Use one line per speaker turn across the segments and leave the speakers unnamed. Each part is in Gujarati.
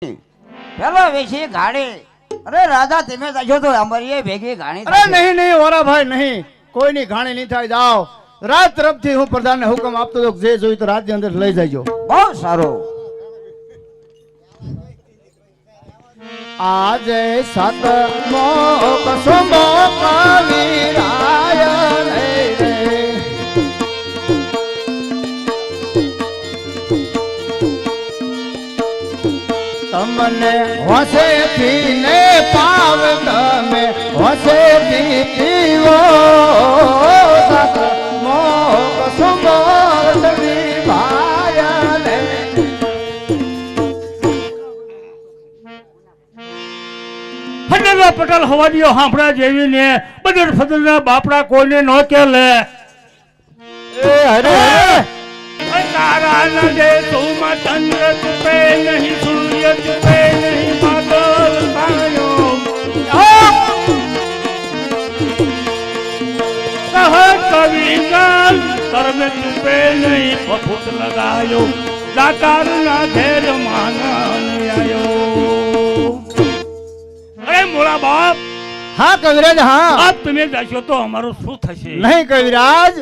પેલો વેશી ગાડી. અરે રાજા તમે જશો તો અમારી ભેગી ગાણી.
અરે નહીં નહીં ઓરા ભાઈ નહીં, કોઈની ઘાણી નહીં થાય. જાઓ, રાત તરફથી હું પ્રધાનને હુકમ આપતો હતો જે જોઈ તો રાતની અંદર લઈ જજો.
બહુ સારું.
આજે સાતમો કસુંબો કવિરાય રે તમને હોશેથી ને પાવ તમે હોશેથી પીવો સાતમો કસુંબો કવિરાય રે.
ફદરના પટેલ હવાડીઓ હાંભળા જેવી ને બદર ફદરના બાપડા કોઈને નો કે લે.
એ હરે
તારા નજે તુમાં ચંદ્ર ચુપે નહીં, સૂર્ય ચુપે નહીં, બાદલ છાયો. કહ કવિકાલ કર્મે ચુપે નહીં, ફફૂટ લગાયો દાતારના ઘેર માનન આયો. અરે મોળા બાપ,
હા કવિરાજ, હા
આપ તમે જશો તો અમારું શું થશે?
નહીં કવિરાજ,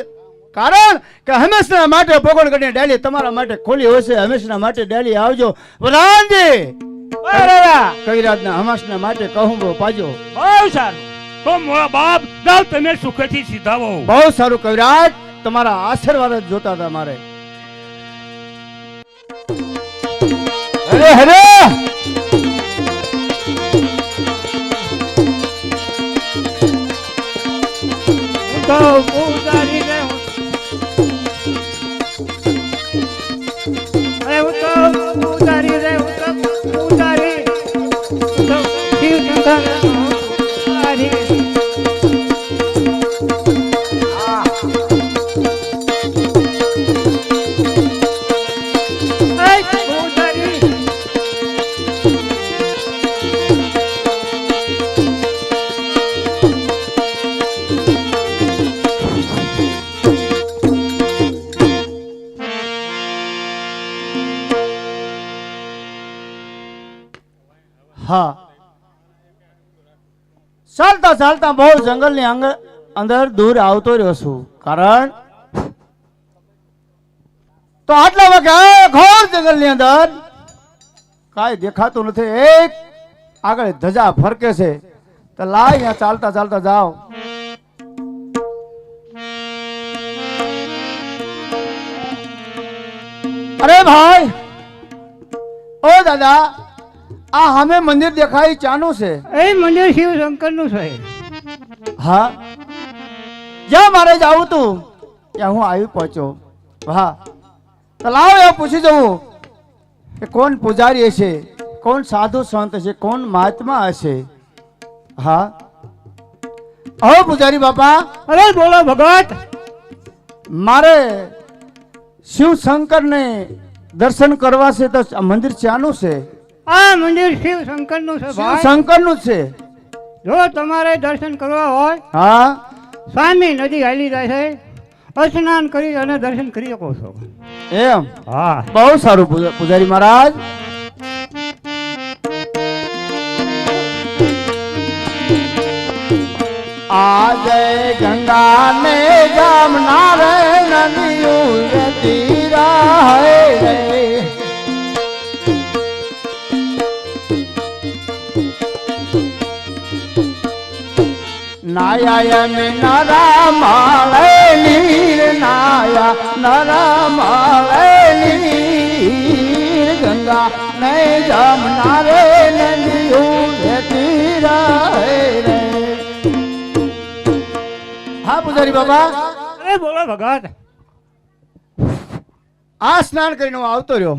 કારણ કે હંમેશા માટે પોગણ કરીને ડેલી તમારા માટે ખોલી હોય છે. હંમેશા માટે ડેલી આવજો પ્રધાનજી. કવિરાજના હંમેશા માટે કહું બહુ પાજો.
બહુ સારું. તો મોળા બાપ જાઓ, તમે સુખેથી સીધાવો.
બહુ સારું કવિરાજ, તમારા આશીર્વાદ જ જોતા હતા મારે. અરે હરે
તો પૂજારી રે, અરે હું તો પૂજારી રે, હું તો પૂજારી, હું તો શિવ શંકર પૂજારી.
હા, ચાલતા ચાલતા બહુ જંગલની અંદર દૂર આવતો રહ્યો છું. કારણ તો આટલા વાગે ઘોર જંગલની અંદર કાંઈ દેખાતું નથી. એક આગળ ધજા ફરકે છે, તો લાય અહીંયા ચાલતા ચાલતા જાઓ. અરે ભાઈ, ઓ દાદા, આ સામે મંદિર દેખાય ચાનું છે?
એ મંદિર શિવ શંકર નું છે.
હા, જ્યાં મારે જવું તું ત્યાં હું આવી પહોંચ્યો. હા, તો લાવ એવું પૂછી જવું કે કોણ પૂજારી હશે, કોણ સાધુ સંત હશે, કોણ મહાત્મા હશે. હા, હવે પૂજારી બાપા,
અરે બોલો ભગત.
મારે શિવ શંકર ને દર્શન કરવા છે, તો આ મંદિર ચાનું છે?
આ મંદિર શિવ શંકર નું છે
શિવ
ભાઈ.
શંકર નું છે.
જો તમારે દર્શન કરવા હોય,
હા,
સામે નદી હાલી જાય છે, સ્નાન કરી અને દર્શન કરી શકો છો.
એમ?
હા,
બહુ સારું પૂજારી મહારાજ. આજે ગંગા ને જમના રે નદીયું જતી રહે રે. નાયા મે નરા માળે નીર, નાયા નરા માળે નીર, ગંગા ને જમના રે નદીયું જતી રહે રે. હા પૂજારી બાબા,
અરે બોલો ભગત.
આ સ્નાન કરીને હું આવતો રહ્યો.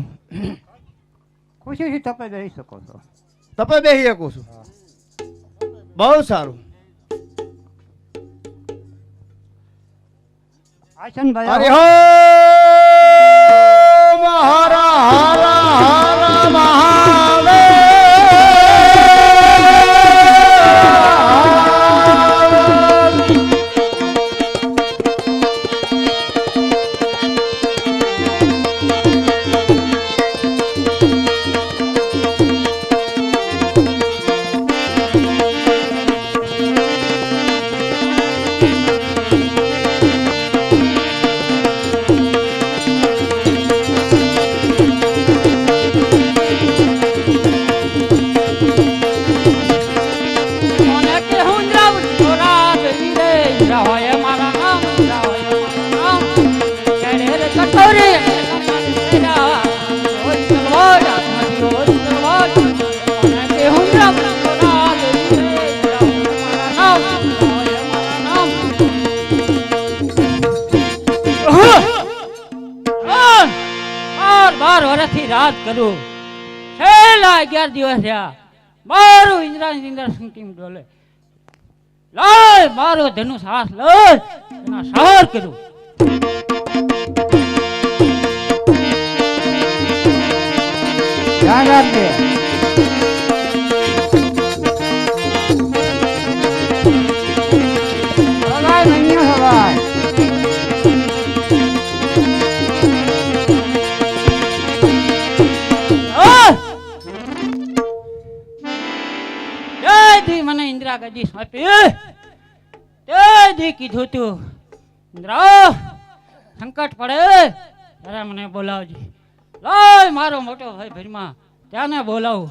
ખુશીથી તપે જઈ શકો છો.
તપે બેસી શકું છું. બહુ સારું.
આસન
હરે
ભાઈ.
હો હર હર હર મહાદેવ.
રાજ કરું. છેલ્લા 11 દિવસ થયા મારું ઇન્દ્ર સંકીમ ડોલે. લાય મારો ધનુષ હાથ લઈ એના સહાર કરું.
ધ્યાન રાખજે. હવાય મન્યું હવાય.
તેથી મને ઇન્દ્રા ગદી સોંપી તેથી કીધું તું ઇન્દ્રા સંકટ પડે ત્યારે મને બોલાવજે. લાય મારો મોટો ભાઈ ભીરમા ત્યાંને બોલાવું.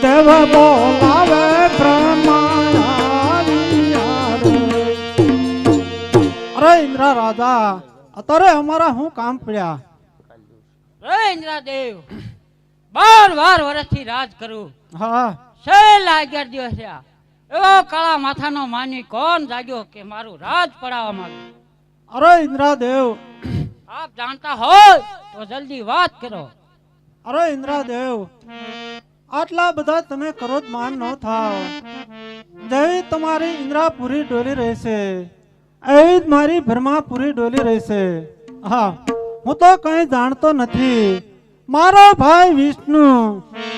દેવ બોલાવે બ્રહ્માયા રે. અરે ઇન્દ્ર રાજા અત્યારે અમારા શું કામ પડ્યા?
રે ઇન્દ્રદેવ 12 વર્ષથી રાજ કરું.
હા
છેલ્લા 11 દિવસ થયા એવો કાળા માથાનો માની કોણ જાગ્યો કે મારું રાજ પડાવવા માંગે?
અરે ઇન્દ્રદેવ,
આપ જાણતા હોય તો જલ્દી વાત કરો.
અરે ઇન્દ્રદેવ, આટલા બધા તમે ક્રોધમાન ન થાવ. જેવી તમારી ઇન્દ્રાપુરી ડોલી રહેશે એવી જ મારી બ્રહ્માપુરી ડોલી રહેશે. હા, હું તો કંઈ જાણતો નથી. મારો ભાઈ વિષ્ણુ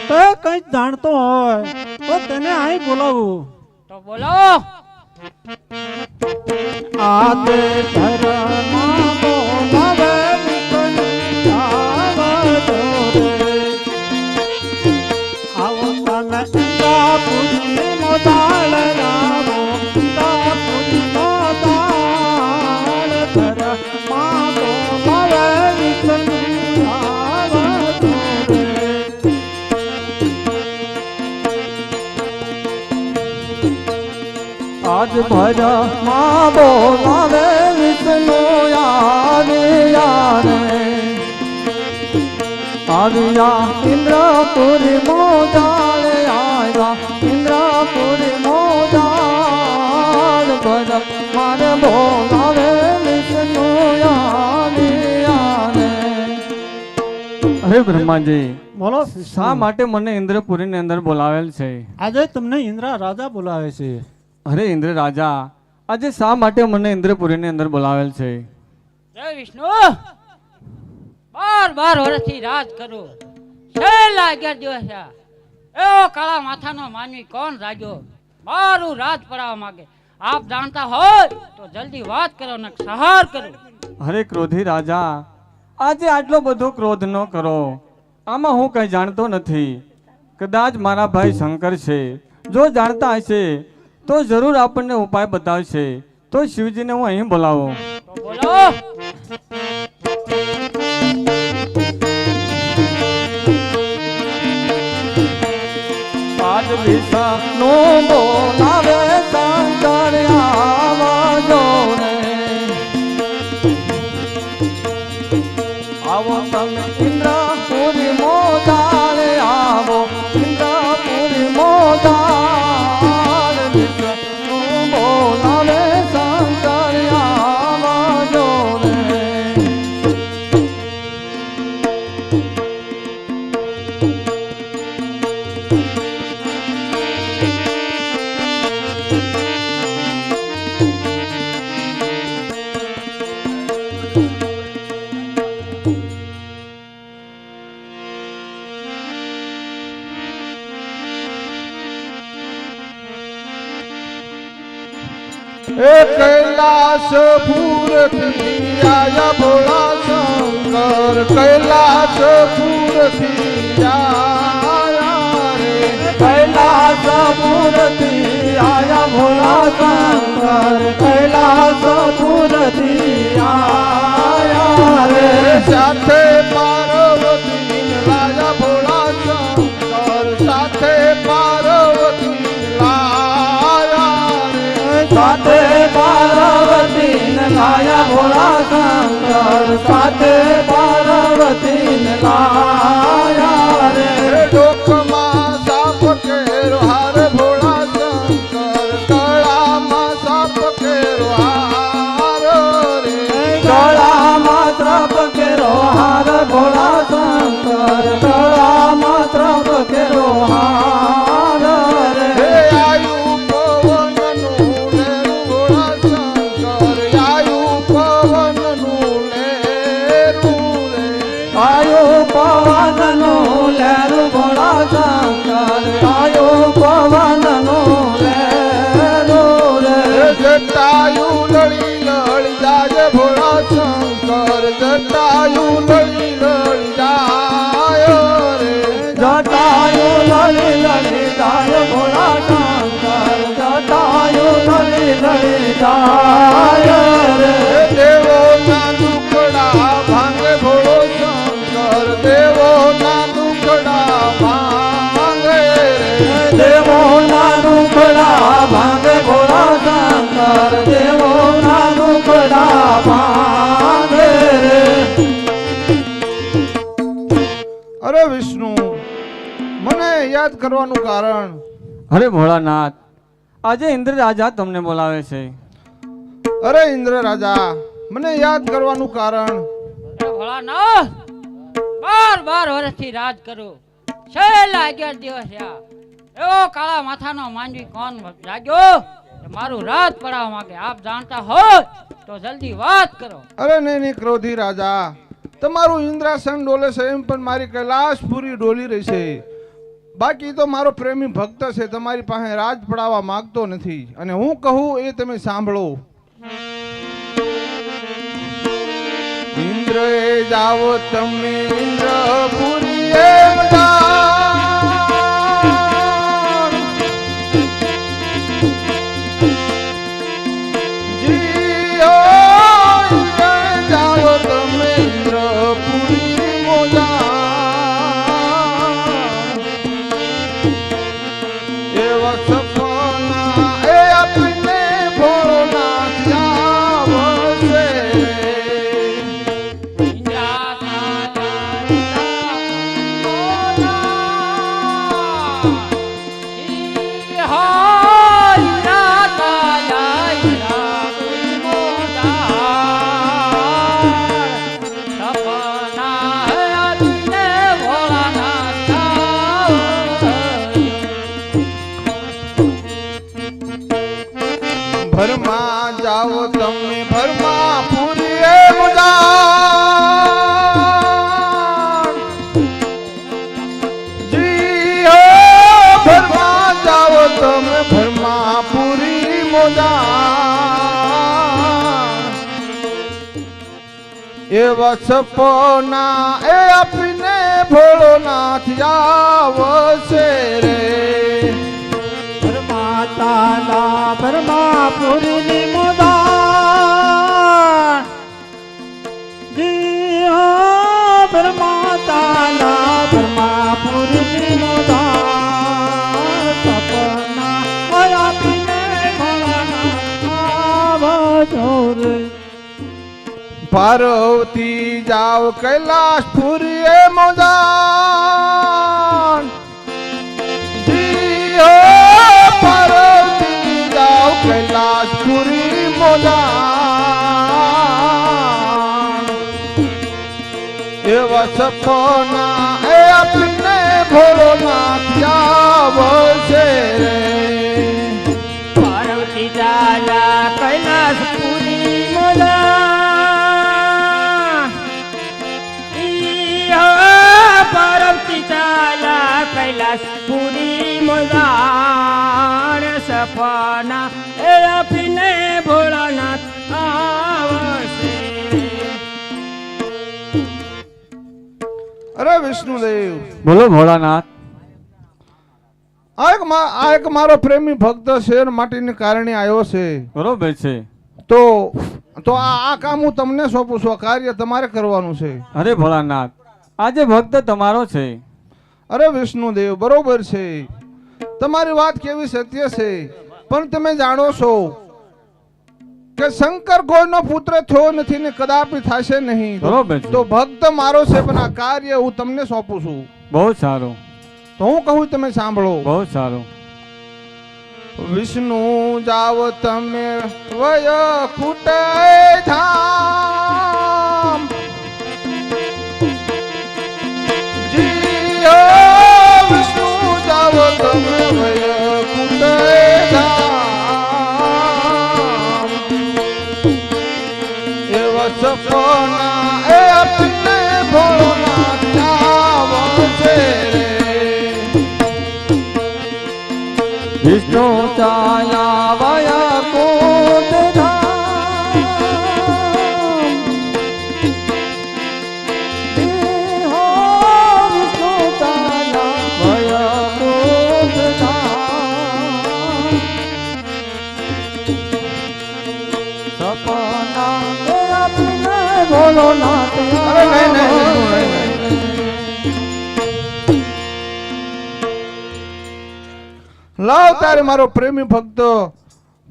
તો કંઈ જાણતો હોય તો તેને અહીં બોલાવું.
તો બોલો.
આદે ધર્મા બોલાવે વિષ્ણુ આવજો રે. આવો તમે ઇન્દ્રાપુરી મોદાળ રાવો, ઇન્દ્રાપુરી મોદાળ ધર્મા બોલાવે વિષ્ણુ આવજો રે.
આજ ભરમાં બોલાવે વિષ્ણુ આવ્યા રે. આવ્યા ઇન્દ્રપુરી મોદાળ આવ્યા ઇન્દ્રપુરી મોદાળ ભર મારે બોલાવે વિષ્ણુ આવ્યા રે. હે બ્રહ્માજી,
બોલો
શા માટે મને ઇન્દ્રપુરીની અંદર બોલાવેલ છે?
આજે તમને ઇન્દ્ર રાજા બોલાવે છે.
અરે ઇન્દ્ર રાજા, આજે શા માટે મને ઇન્દ્રપુરીની અંદર બોલાવેલ છે?
જય વિષ્ણુ. 12 વર્ષથી રાજ કરું. છેલ્લા 11 દિવસ થયા એવો કાળા માથાનો માનવી કોણ જાગ્યો મારું રાજ પડાવવા માંગે? આપ જાણતા હોય તો જલ્દી વાત કરો ને સહાર કરો.
અરે ક્રોધી રાજા, આજે આટલો બધો ક્રોધ ન કરો. આમાં હું કઈ જાણતો નથી. કદાચ મારા ભાઈ શંકર છે, જો જાણતા હશે તો જરૂર આપણને ઉપાય બતાવશે. તો શિવજીને હું અહીં બોલાવું.
તો બોલો.
આજ વિષ્ણુ બોલાવે શંકર આવજો રે. આવો તમે ઇન્દ્રપુરી મોદાળ આવો ઇન્દ્રપુરી મોદાળ વિષ્ણુ બોલાવે શંકર આવજો રે.
એ કૈલાસપુરથી આયા ભોળા શંકર કૈલાસપુરથી આયા રે
કૈલાસપુરથી આયા ભોળા શંકર કૈલાસપુરથી આયા રે
સાથે પાર્વતી લાયા ભોળા શંકર સાથે પાર્વતી લાયા રે
સાથે પાર્વતી લાયા ભોળા શંકર સાથે પાર્વતી લાયા રે
ડોકમાં સાપ કેરો હાર ભોળા શંકર ગળામાં સાપ કેરો હાર રે
ગળામાં ત્રપ કેરો હાર ભોળા શંકર ગળામાં ત્રપ કેરો હાર રે
હે આયુ પવનનું લેરું ભોળા શંકર આયુ પવનનું લેરું રે
આયો પવનનું લેરું ભોળા શંકર આયો પવનનું લેરું રે
જટાયુ લળી લળી જાય ભોળા શંકર જટાયુ લળી લળી જાય રે
જટાયુ લળી લળી જાય ભોળા શંકર જટાયુ લળી લળી જાય રે
દેવોના દુખડા ભાંગે ભોળો શંકર દેવોના દુખડા ભાંગે રે
દેવોના દુખડા ભાંગે ભોળા શંકર દેવોના દુખડા ભાંગે રે
અરે વિષ્ણુ મને યાદ કરવાનું કારણ
અરે ભોળાનાથ આજે ઇન્દ્ર રાજા તમને બોલાવે છે.
અરે ઇન્દ્ર રાજા મને યાદ કરવાનું કારણ
અરે ભોળાનાથ, 12 વર્ષથી રાજ કરું, છેલ્લા 11 દિવસ થયા. એવો કાળા માથાનો માંડવી કોણ જાગ્યો કે મારું રાજ પડાવવા માંગે? આપ જાણતા હોય તો જલ્દી વાત કરો.
અરે નહીં ક્રોધી રાજા, તમારું ઇન્દ્રાસન ડોલે છે એમ પણ મારી કૈલાસપુરી ડોલી રહી છે. બાકી તો મારો પ્રેમી ભક્ત છે, તમારી પાસે રાજ પડાવવા માંગતો નથી, અને હું કહું એ તમે સાંભળો. ઇન્દ્ર જાઓ તમે ઇન્દ્રપુરી એમ જાણ. જીઓ ઇન્દ્ર જાઓ તમે ઇન્દ્રપુરી મોજાણ. એવા સપના એ આપીને ભોળોનાથ આવશે. ભરમાં જાઓ તમે ભરમાં પૂરીએ મુજાણ. જી હો ભરમાં જાઓ તમે ભરમાં પૂરી મોજાણ. એવા સપના એ આપીને ભોળોનાથ આવશે રે.
માતાના પરમાપુરની મોદાન જી હો પરમાતાના પરમાપુરની મોદાન સપના આપીને ભોળાનાથ આવજો રે.
પાર્વતી જાઓ કૈલાસપુરી મોજાણ. જી હો પાર્વતી જાઓ કૈલાસપુરી મોજાણ. એવા સપના એ આપીને ભોળોનાથ આવશે રે.
પાર્વતી દાદા કૈલાસપુરી મોલા પાર્વતી દાદા કૈલાસપુરી મોલા સપના એ આપીને
અરે વિષ્ણુદેવ,
બોલો ભોળાનાથ.
આ એક મારો પ્રેમી ભક્ત શેર માટીને કારણે આવ્યો છે.
બરોબર છે.
તો આ કામ હું તમને સોંપું છું. આ કાર્ય તમારે કરવાનું છે.
અરે ભોળાનાથ, આજે ભક્ત તમારો છે.
અરે વિષ્ણુદેવ, બરોબર છે, તમારી વાત કેવી સત્ય છે, પણ તમે જાણો છો કે શંકર કોઈનો પુત્ર થયો નથી ને કદાપી થશે નહીં.
બરોબર છે.
તો ભક્ત મારો છે, પણ આ કાર્ય હું તમને સોંપું છું.
બહુ સારું.
તો હું કહું તમે સાંભળો.
બહુ સારું.
વિષ્ણુ જાવ તમે વય ખૂટે ધામ, જી હો વિષ્ણુ જાવ તમે વય ખૂટે ધામ, એવા સપના એ આપને ભોળાનાથ આવશે રે.
વિષ્ણુ ચાલ્યા વૈકુંઠ ધામ, જી હો વિષ્ણુ ચાલ્યા વૈકુંઠ ધામ, સપના એ આપને ભોળાનાથ
અરે નહીં, નહીં, નહીં, નહીં. લાવ તારે મારો પ્રેમી ભક્ત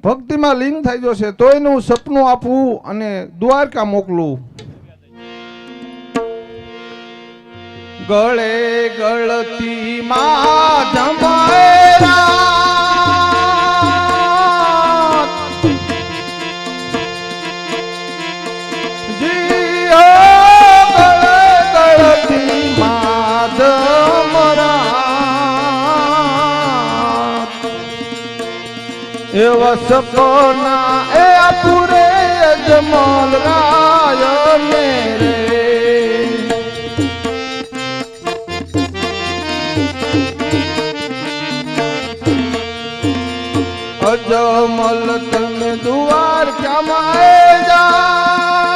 ભક્તિમાં લીન થઈ જશે તો એનું સપનું આપવું અને દ્વારકા મોકલું. ગળે ગળતી માં જમાયરા, જી હો ગળે ગળતી માં જમરા, એવા સપના એ પૂરે અજમલ રાય ને રે. અજમલ તમે દ્વારકામાં જાઓ,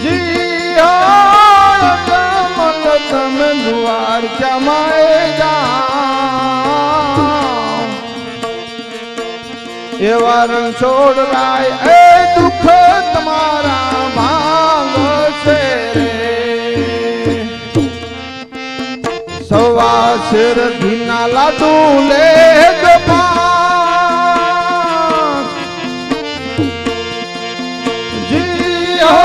જી હો અજમલ તમે દ્વારકામાં જાઓ, એવા રણછોડ રાય એ દુઃખ તમારા ભાંગશે રે. સવા શેર ઘીના લાડુ લે જપાન, જી હો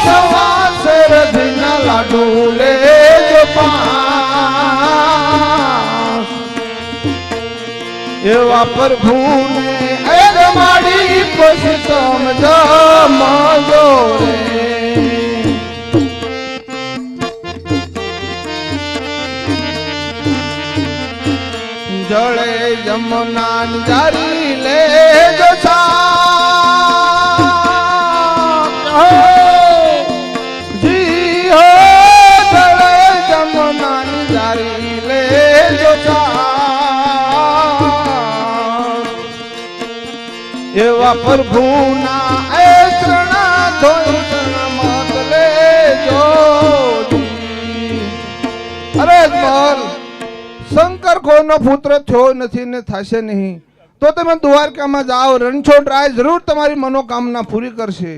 સવા શેર ઘીના લાડુ લે જપાન, એવા પ્રભુને એ રમાડી પછી સમજો રે. જળે જમુના જારી લે જી હો જળે જમુના જારી લે એવા પ્રભુના એ ચરણા ધોઈ મત લેજો. અરે બોલ, શંકર કોઈનો પુત્ર થયો નથી ને થશે નહીં. તો તમે દ્વારકામાં જાઓ, રણછોડ રાય જરૂર તમારી મનોકામના પૂરી કરશે.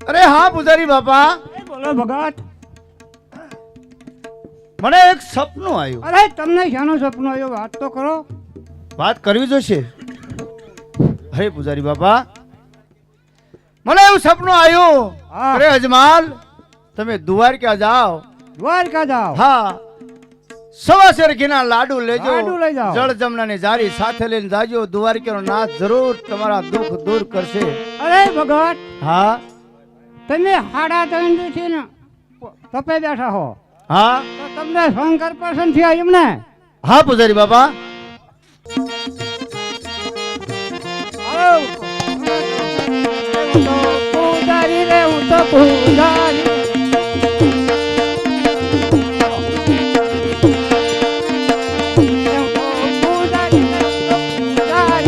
અરે હા પૂજારી બાપા,
બોલો ભગત.
મને એક સપનું આવ્યું.
અરે તમને શાનું સપનું આવ્યું? વાત તો કરો.
વાત કરવી જોશે. અરે પૂજારી બાપા, મને એવું સપનું આવ્યું.
હા.
અરે અજમાલ, તમે દ્વારકા જાઓ.
દ્વારકા જાઓ.
હા, સવા શેર ઘીના લાડુ લેજો,
લાડુ લઈ જાઓ.
જળ જમનાની જારી સાથે લઈને જાજો. દ્વારકાનો નાથ જરૂર તમારા દુઃખ દૂર કરશે.
અરે ભગત,
હા
તમે 3.5 દિવસથી ને તપે બેઠા હો,
હા
તો તમને શંકર પસંદ થયા એમને?
હા પૂજારી બાપા.
પૂજારી રે હું તો પૂજારી. પૂજારી રે હું તો પૂજારી.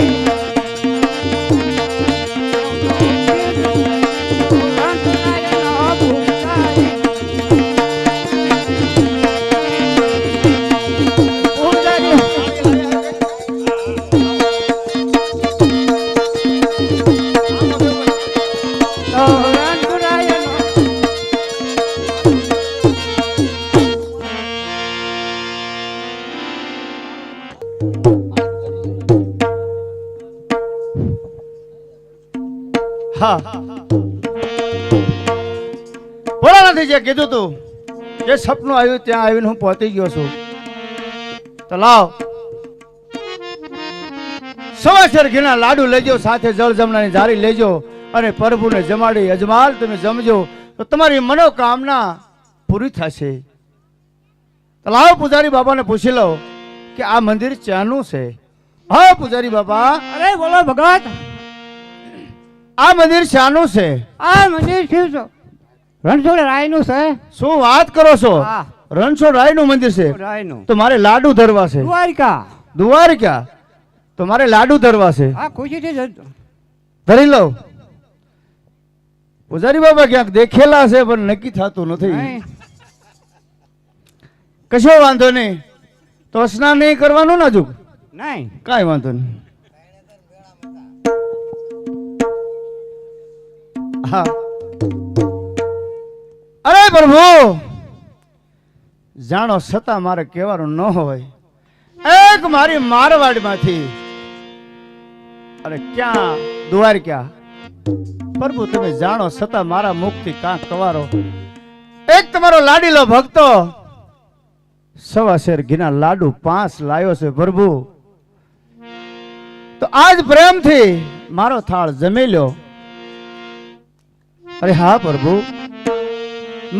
પહેલાથી જે કીધું તું જે સપનું આવ્યું ત્યાં આવીને હું પહોંચી ગયો છું. તો લાવ સવાશેર ઘીના લાડુ લેજો, સાથે જળ જમણાની જારી લેજો અને પ્રભુને જમાડી અજમાલ તમે જમજો તો તમારી મનોકામના પૂરી થશે. તો લાવ પૂજારી બાબાને પૂછી લો કે આ મંદિર ક્યાંનું છે. હા પૂજારી બાબા,
અરે બોલો ભગત,
આ મંદિર ક્યાંનું છે?
આ મંદિર શિવ રણછોડ રાયનું છે.
શું વાત કરો છો?
હા,
રણછોડ રાયનું મંદિર છે?
રાયનું.
તો મારે લાડુ ધરવા છે.
દ્વારિકા.
દ્વારિકા? તો મારે લાડુ ધરવા છે.
હા, ખુશીથી
ધરી લો. પૂજારી બાબા ક્યાંક દેખેલા છે પણ નક્કી થતું નથી.
નહીં.
કશો વાંધો નહીં, તો સ્નાન નહીં કરવાનું ને હજુ?
નહીં.
કાંઈ વાંધો નહીં. હા. અરે પ્રભુ, જાણો છતાં મારે કહેવાનું ન હોય, એક મારી મારવાડમાંથી અરે ક્યાં દ્વારકા પ્રભુ તમે જાણો છતાં મારા મુખથી કાંક કવારો એક તમારો લાડીલો ભક્તો સવાશેર ઘીના લાડુ 5 લાયો છે પ્રભુ. તો આજ પ્રેમથી મારો થાળ જમી લ્યો. અરે હા પ્રભુ,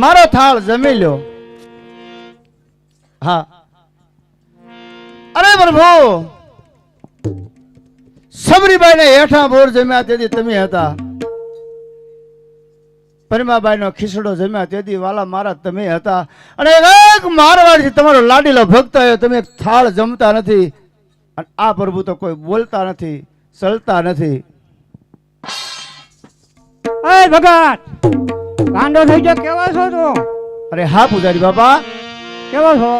મારો થાળ જમી લ્યો. હા. અરે પ્રભુ, સબરીબાઈ ને હેઠા બોર જમ્યા તેથી તમે હતા, પરિમાબાઈ નો ખીસડો જમ્યા તેથી વાલા મારા તમે હતા, અને એક મારવાડથી તમારો લાડીલો ભક્ત આવ્યો, તમે એક થાળ જમતા નથી, અને આ પ્રભુ તો કોઈ બોલતા નથી, ચલતા નથી.
એ ભગત, ગાંડો થઈ ગયો, કેવો છો તું?
અરે હા પૂજારી બાબા.
કેવો છો?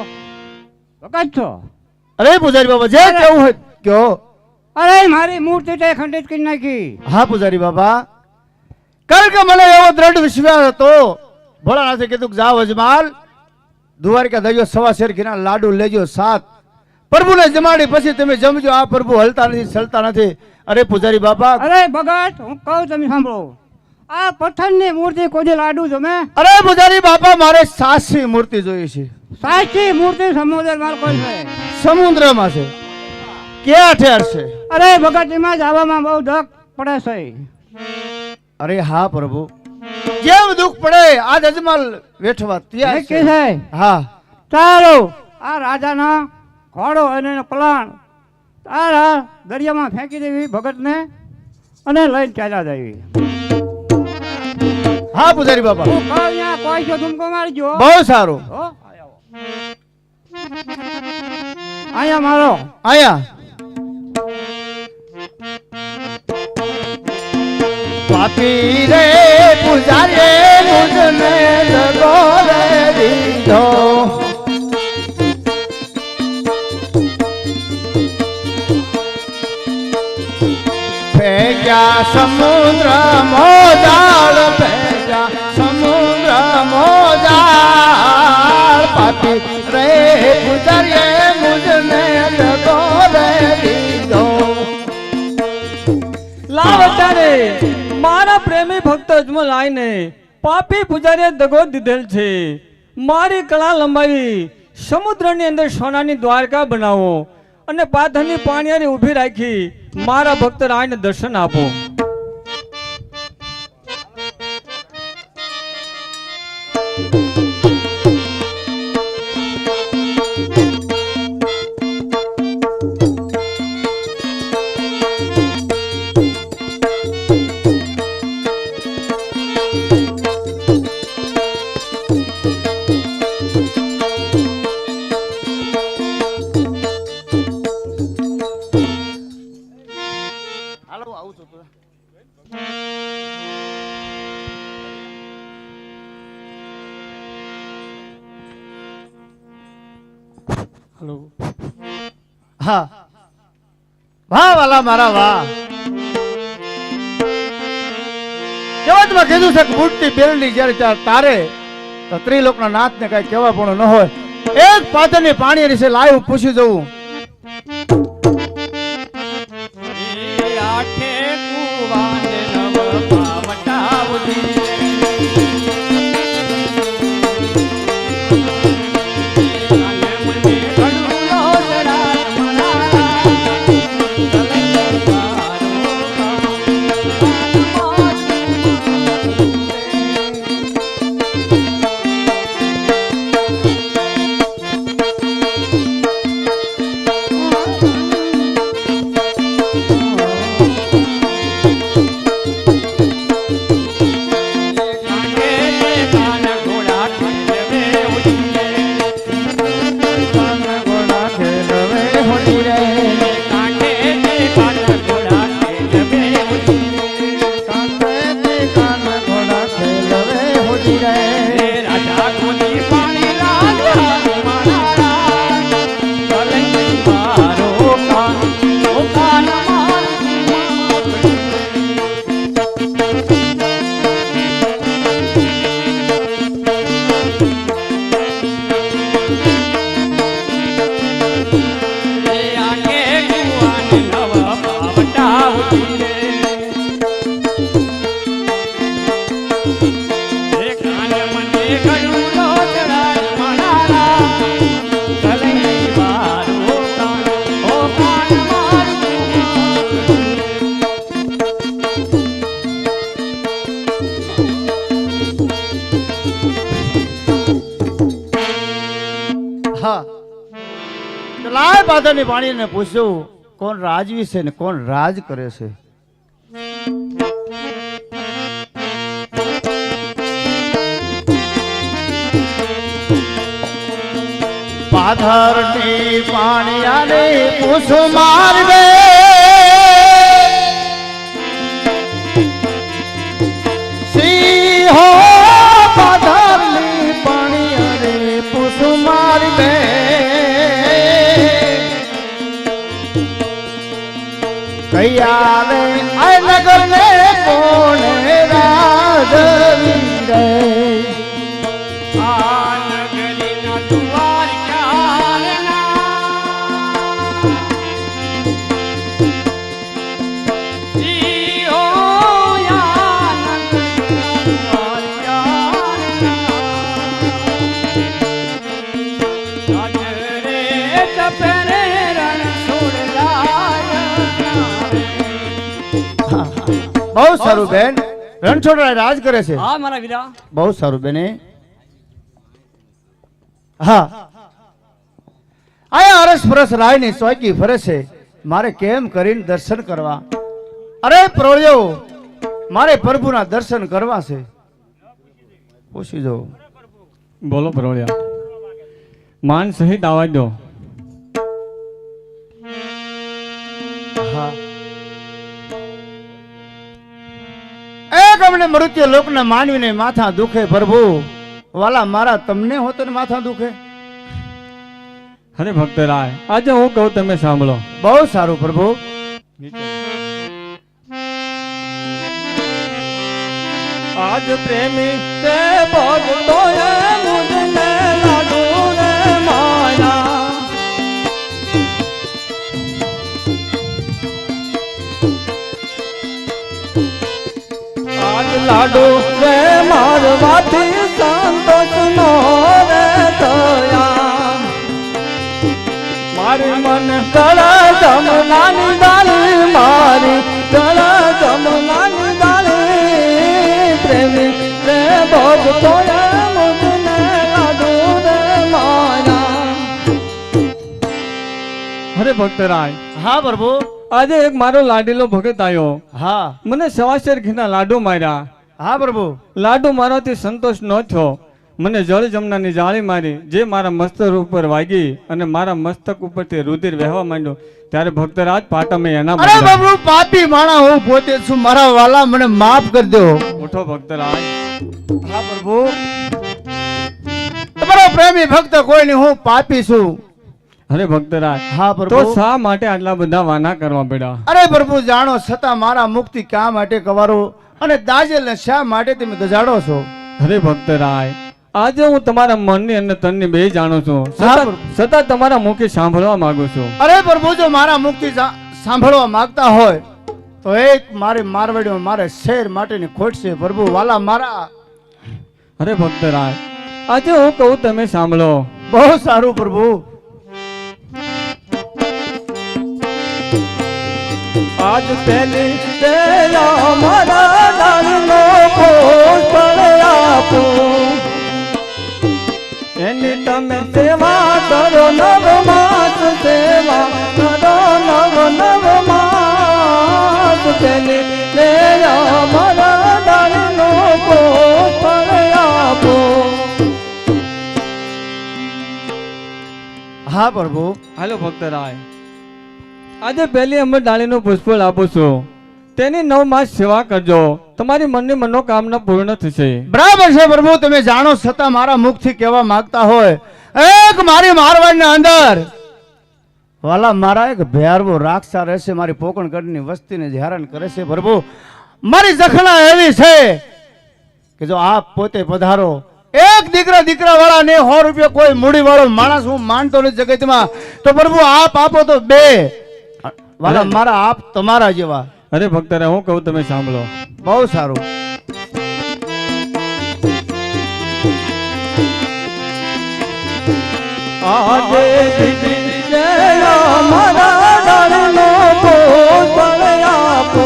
ભગત છો?
અરે પૂજારી બાબા, જે કેવું હોય કયો.
અરે મારી મૂર્તિ તે ખંડિત કરી નાખી.
હા પૂજારી બાબા, કારણ કે મને એવો દ્રઢ વિશ્વાસ હતો, ભોળાનાથે કીધું કે જાઓ અજમાલ દ્વારકા દરિયો સવાશેર ઘીના લાડુ લેજો, 7 પ્રભુને જમાડી પછી તમે જમજો. આ પ્રભુ હલતા નથી, ચલતા નથી. અરે પૂજારી બાબા.
અરે ભગત, હું કહું તમે સાંભળો, આ પથ્થરની મૂર્તિ કોઈ લાડુ જમે?
અરે પૂજારી બાપા, મારે સાચી મૂર્તિ જોઈએ છે.
સાચી મૂર્તિ સમુદ્રમાં કોઈ છે?
સમુદ્રમાં છે. ક્યાં ઠેર છે?
અરે ભગત, એમાં જવામાં બહુ દુઃખ પડે છે.
અરે હા પ્રભુ, જેમ દુઃખ પડે આજ અજમાલ વેઠવા તૈયાર
નક્કી
છે.
છે.
હા.
ચાલો આ રાજાના ઘોડો અને એનો પલાણ તારા દરિયામાં ફેંકી દેવી ભગતને, અને લઈને ચાલ્યા જવી.
હા પૂજારી બાપા,
હું કહું ત્યાં કોઈ છો તુમકો મારજો.
બહુ સારું.
હો, અહીંયા મારો.
આયા પાપી રે પૂજારી મુજને દગો રે દીધો, ફેંક્યા સમુદ્ર મોજાળ, ફેંક્યા સમુદ્ર મોજાળ, પાપી રે પૂજારી મુજને દગો રે દીધો.
લાવ અત્યારે મારા પ્રેમી ભક્ત અજમલ આઈને પાપી પૂજારીએ દગો દીધેલ છે. મારી કળા લંબાવી સમુદ્રની અંદર સોનાની દ્વારકા બનાવો અને પાથરની પાણીયારી ઊભી રાખી મારા ભક્ત રાયને દર્શન આપો. હલો.
હા, વાહ વાલા મારા વાહ. કહેવતમાં કીધું છે કે બુટ્ટી બેલની જ્યારે ત્યારે તારે તો ત્રિલોકના નાથને કઈ કહેવા પણ ન હોય. એક પાથરની પાણી વિશે લાઈવ પૂછી જવું.
દૂધી પાણી લાગ્યા મારા રાજ. કલંકી મારો કાન, ઓ કાન મારો. એ આંખે કુવાને નવા પાવટા ઉઠીને. એ કાન મને ગળું નો ચડાય મારા રાજ. કલંકી મારો કાન, ઓ કાન મારો.
હા તો લાય પાદરની પાણીને પૂછ્યું કોણ રાજવી છે ને કોણ રાજ કરે છે. પાથરની પાણીયાને પૂછું મારવે સિંહો પાથરની પાણીયાને પૂછું મારવે કૈયાને આ નગરને કોણે રાજવી રે.
આ નગરીના દ્વાર ક્યારના. સિંહો યા નગરીના દ્વાર ક્યારના. રાજરે ચપરે રણ છોડલાય.
બહુ સારું બેન રણછોડરાય રાજ કરે છે.
હા મારા વીરા.
બહુ સારું બેને. હા આયા અરસ પરસ રાયની ચોકી ફરે છે મારે કેમ કરીને દર્શન કરવા. અરે પ્રભુ મારે પ્રભુના દર્શન કરવા છે. પૂછી જો.
બોલો પરોળિયા. માન સહિત આવાજ દો.
હા એક અમને મૃત્યુ લોકના માનવીને માથા દુખે પ્રભુ વાલા મારા તમને હોત ને માથા દુખે.
અરે ભક્તરાય આજે હું કહું તમે સાંભળો.
બહુ સારું પ્રભુ.
આજ પ્રેમી તે ભક્તો મુજને લાડુ રે માયા. આજ લાડુ રે મારવાથી સંતોષ નો રે થયા. મારી મન તળા જમનાની દાળી, મારી તળા જમનાની દાળી. પ્રેમી રે ભક્તો મુજને લાડુ રે માયા. અરે ભક્તરાય
હા પ્રભુ.
આજે એક મારો લાડીલો ભગત આવ્યો.
હા
મને સવાશેર ઘીના લાડુ માર્યા.
હા પ્રભુ.
લાડુ મારવાથી સંતોષ ન થયો. મને જળ જમનાની જાળી મારી જે મારા મસ્તક ઉપર વાગી અને મારા મસ્તક ઉપરથી રુધિર વહેવા માંડ્યો. ત્યારે ભક્તરાજ પાટા મેં એના
અરે
બદલા.
પ્રભુ પાપી માણા હું પોતે છું મારા વાલા મને માફ કરી દો.
ઉઠો ભક્તરાજ.
હા પ્રભુ. તમારો પ્રેમી ભક્ત કોઈ નહીં હું પાપી છું.
અરે ભક્તરાજ
હા
તો
પ્રભુ.
શા માટે આટલા બધા વાના કરવા પડ્યા?
અરે પ્રભુ જાણો છતાં મારા મુક્તિ કા માટે કવારો અને દાજેલને શા માટે તમે ગજાડો છો?
અરે ભક્તરાય આજે હું તમારા મનની અને તનની બે જાણું છું.
હા,
છતાં તમારા મુખે સાંભળવા માંગુ છું.
અરે પ્રભુ જો મારા મુક્તિ સાંભળવા માંગતા હોય તો એક મારી મારવાડીઓ મારે શેર માટેની ખોટ છે પ્રભુ વાલા મારા.
અરે ભક્તરાય આજે હું કહું તમે સાંભળો.
બહુ સારું પ્રભુ.
આજ પહેલી તેરા મારા દાનનો પુષ્પ આપું. એની તમે સેવા કરો નવ માસ સેવા કરો નવ નવ માસ. પહેલી તેરા મારા દાનનો પુષ્પ આપું.
હા પ્રભુ.
હાલો ભક્તરાય આજે પહેલી અમર ડાળીનું પુષ્પ આપું છું. તેની 9 માસ સેવા કરજો, તમારી મનની મનોકામના પૂર્ણ થશે.
બરાબર છે પ્રભુ, તમે જાણો છતાં મારા મુખથી કહેવા માંગતા હોય, એક મારી મારવાડની અંદર વાલા મારા એક ભયારવો રાક્ષા રહેશે, મારી પોકણગઢની વસ્તીને જ હેરાન કરે છે. પ્રભુ મારી જખણા એવી છે કે જો આપ પોતે પધારો, એક દીકરા વાળા ને 100 રૂપિયા કોઈ મૂડી વાળો માણસ હું માનતો નથી જગતમાં, તો પ્રભુ આપ આપો તો 2 વાલા મારા આપ તમારા જેવા.
અરે ભક્તરા, હું કહું તમે સાંભળો.
બહુ સારું.
આજે મારા ડાળનો પુષ્પ આપો,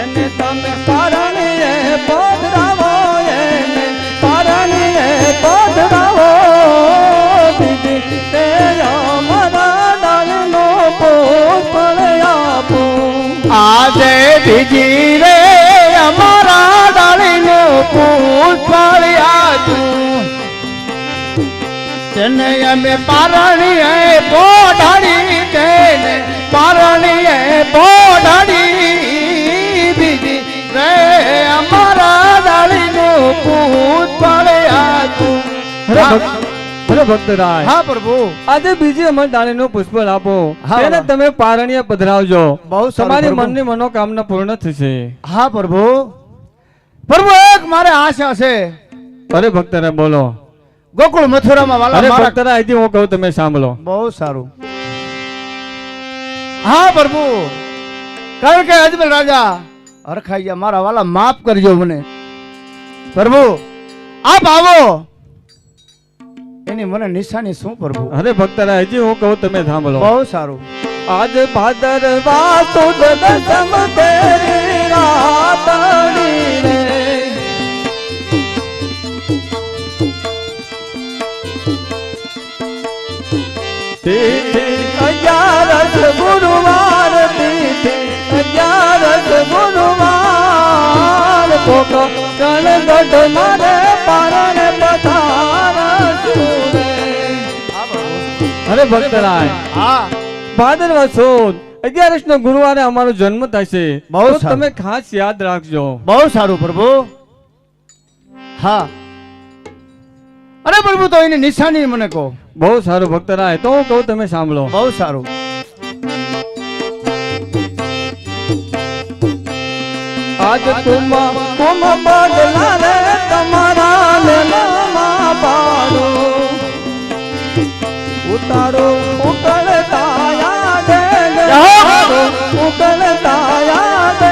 એને તમે પારણીએ પધરાવો, એને પારણીએ પધરાવો. દીદી તે મારા ડાળનો પુષ્પ આપો. આજે બીજી રે અમારા ડાળીનો પુષ્પ આપ્યું, તેને અમે પારણીએ પોઢાડી, તેને પારણીએ પોઢાડી. બીજી રે અમારા ડાળીનું પુષ્પ આપ્યું. અરે ભક્તરાય,
હા પ્રભુ,
આજે બીજી અમારી ડાળીનું પુષ્પ આપો,
હા,
તેને
બાબા.
તમે પારણીએ પધરાવજો,
બહુ સારું
તમારી
પ્રભુ.
મનની મનોકામના પૂર્ણ થશે.
હા પ્રભુ. પ્રભુ એક મારે આશા છે.
અરે ભક્તરાય બોલો.
ગોકુળ મથુરામાં વાલા
અરે
મારા
ભક્તરાય, અહીંથી હું કહું તમે સાંભળો.
બહુ સારું. હા પ્રભુ, કારણ કે અજમેર રાજા હરખાઈ ગયા, મારા વાલા માફ કરજો મને. પ્રભુ આપ આવો, એની મને નિશાની શું પ્રભુ?
અરે ભક્તરાય, હજી હું કહું તમે સાંભળો.
બહુ સારું.
આજ ભાદરવા સુદ દસમ તેરી રાતડી રે, તિથિ 11 ગુરુવાર, તિથિ 11 ગુરુવાર. કોકો ગણગઢ મારે પારણ પધારશું રે. અરે ભક્તરાય,
હા
ભાદરવા સુદ 11 નો ગુરુવારે અમારો જન્મ થશે,
બહુ
તો
સારું.
તમે ખાસ યાદ રાખજો.
બહુ સારું પ્રભુ. હા અરે પ્રભુ, તો એની નિશાની મને કહો.
બહુ સારું ભક્તરાય, તો હું કહું તમે સાંભળો.
બહુ સારું.
આજ તુમ બદલા રે તમારા લેલામાં પાડો, ઉતારો ઉકળતા યાદ, ઉકળતા યાદ.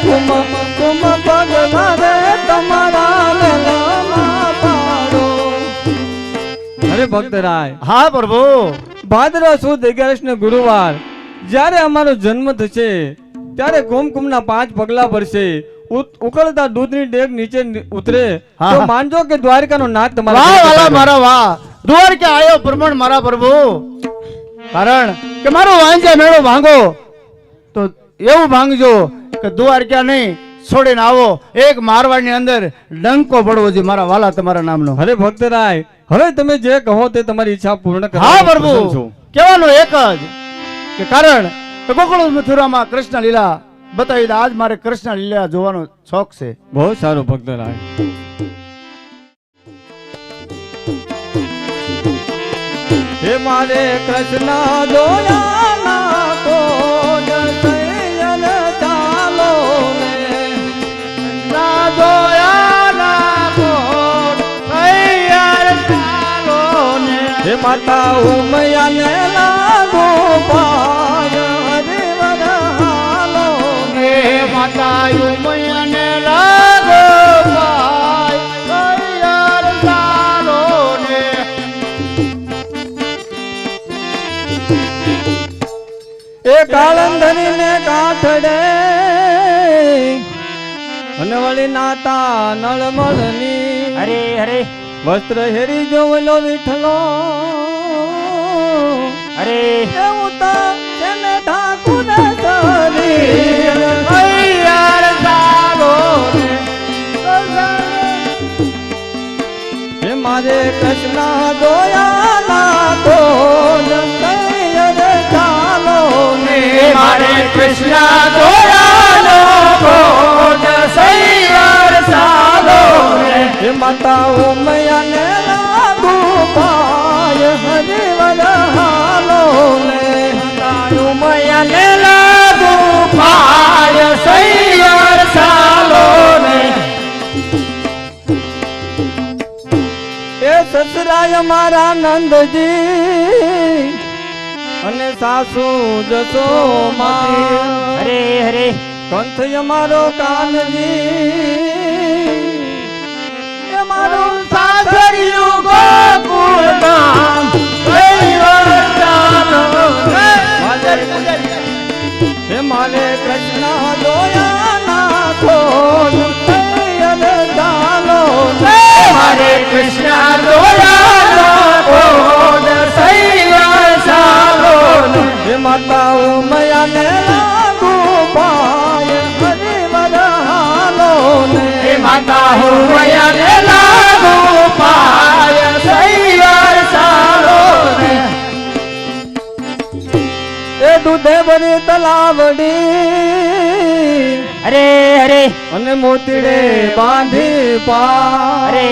તુમ બદલા રે તમારા લેલામાં પાડો. અરે ભક્તરાય,
હા પ્રભુ.
ભાદરવા સુદ 11 ને ગુરુવાર જ્યારે અમારો જન્મ થશે, ત્યારે કુમકુમના 5 પગલા ભરશે, ઉકળતા દૂધની ડેગ નીચે ઉતરે,
હા,
તો
હા.
માનજો કે દ્વારકાનો નાથ
વાહ
તમારા ઘરે
વાલા
પધાર્યો.
મારા વાહ, દ્વારકા આયો પ્રમાણ મારા પ્રભુ. કારણ કે મારો વાંજા મેળો ભાંગો તો એવું ભાંગજો કે દ્વારકા નહીં છોડીને આવો, એક મારવાડની અંદર ડંકો પડવો જોઈએ મારા વાલા તમારા નામનો.
અરે ભક્તરાય, હવે તમે જે કહો તે તમારી ઈચ્છા પૂર્ણ કરવા
હા
પ્રસન્ન
પ્રભુ,
છું.
કહેવાનું એક જ કે કારણ કે ગોકુળ મથુરામાં કૃષ્ણ લીલા બતાવી દે. આજ મારે કૃષ્ણ લીલા જોવાનો શોખ છે.
બહુ સારું ભક્તરાય. હે મારે કૃષ્ણ દોયાના કોડ સૈયદ ચાલો ને,
ના જોયાના કોટ કૈયાર ચાલો ને.
હે માતા ઉમયાને લાગુ પાય હરિવર હાલો ને.
હે માતા યુમયને લાગો ભાઈ કૈયાર ચાલો ને.
એ કાળંધરી ને કાઠડે અને વળી નાતા નળમળની,
અરે અરે
વસ્ત્ર હેરી જોવલો વિઠલો.
અરે
એવું તો તેને ઠાકુર સરી
કૈયાર ચાલો ને.
હે મારે કૃષ્ણ દોયાના કોલ સૈયદ ચાલો ને. ને મારે કૃષ્ણ જોયાનો કોટ સૈયર સાલો રે માતા ઉમયાને લાગુ પાય હરિવર હાલો રે માતા ઉમયાને લાગુ પાય સૈયર સાલો રે એ સસરાય મારા નંદજી અને સાસુ જસો હરે હરે કંથ અમારો કાનજી એ મારો સાસરિયું ગોકુળ ગામ હે મારે કૃષ્ણ જોયા ના ખોડ ચાલો મારે કૃષ્ણ જોયા ખોડ સૈયા ચાલો હે માતા ઉમયાને લાગુ પાય હરિવર હાલો હે માતા ઉમયાને લાગુ પાય સૈયર ચાલો એ દૂધે ભરી તલાવડી અરે અરે અને મોતીડે બાંધી પા અરે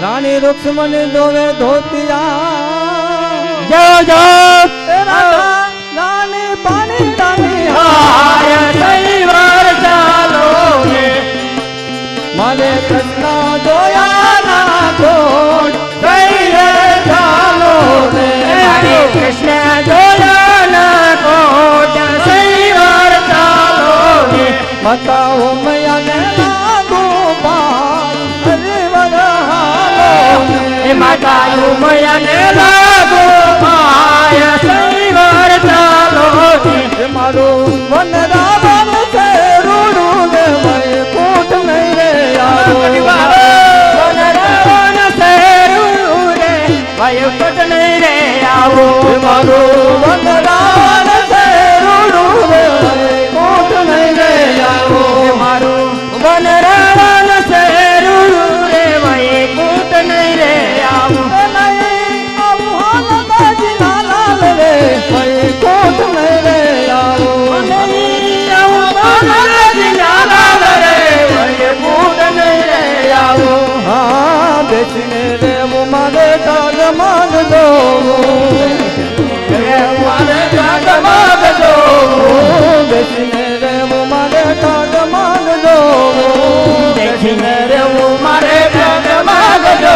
રાણી રૂક્ષ્મણ જોવે ધોતિયા જો જો રાણી પાણી રાણી હાય સૈવર ચાલો રે મારે કૃષ્ણ જોયા ના કોટ સૈયર ચાલો રે મારે કૃષ્ણ જોયા ના કોટ સૈયર ચાલો રે માતા ઉમયાને લાગુ પાય હરિવર હાલો એ માતા ઉમયાને લાગુ પાય સૈયર ચાલો એ મારું વન રાવણ છે રૂડું ને ભાઈ કોટ નહીં રે આવો વન રાવણ છે રૂડું રે ભાઈ કોટ નહીં રે આવો મારું વન રાવણ છે રૂડું રે કોટ નહીં રે આવો મારું વન રાવણ છે રૂડું રે ભાઈ કોટ નહીં રે આવો નહીં આવું હાલબાજી ના લાલ રે ભાઈ કોટ નહીં રે આવો નહીં આવું હાલબાજી ના લાલ રે ભાઈ કોટ નહીં રે આવો હા બેસીને રેવું મારે કાગ માંગજો મારે કાગ માંગજો બેસીને રેવું મારે કાગ માંગજો બેસીને રેવું મારે કાગ માંગજો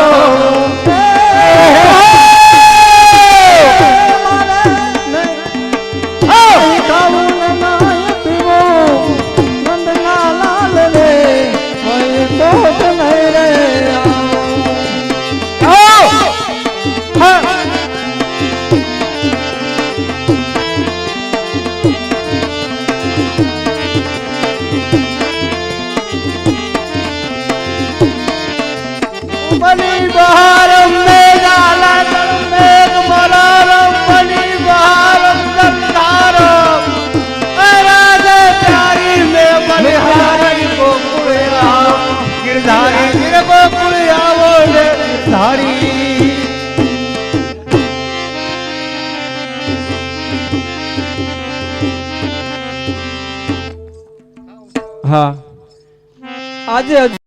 હા આજે